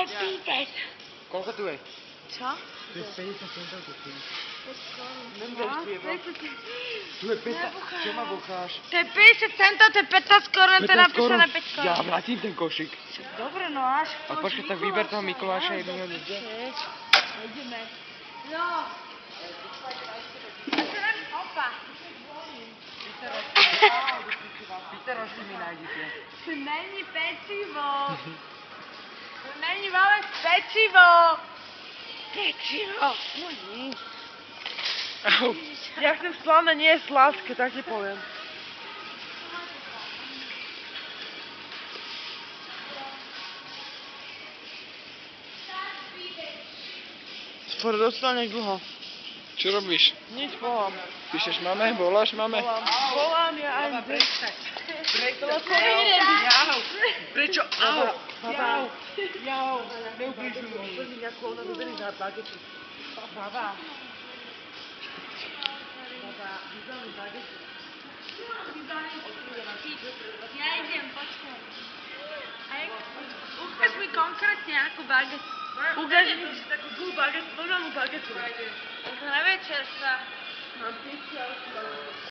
pídeš. Koľko tu je? Čo? Tu je 50 centov, tu je. No, 50. Tu je 15, čo ma bucháš? To je 50 centov, to je 15 korun, to je napísané 5 korun. Ja vrátim ten košík. Dobre, no až. A počkaj, tak vyber toho Mikuláša jedného ľudia. Ideme. No. Opa. Piterošky mi nájdete. To není pečivo. To není vôbec pečivo. Pečivo. No nie. Ja chcem slané, nie sladké, tak ti poviem. Skôr dostane dlho. Čo robíš? Nič, volám. Píšeš mame? Voláš mame? Volám ja aj kde. Prečo? Au! Jau. Jau! Neubližuj mi. Ako ona vyberí za bagety. Baba. Ja idem, počkaj. Ukáž mi konkrétne akú bagetu. Ukáž mi takú zlú bagetu, normálnu bagetu. To na večer sa. Mám pizza.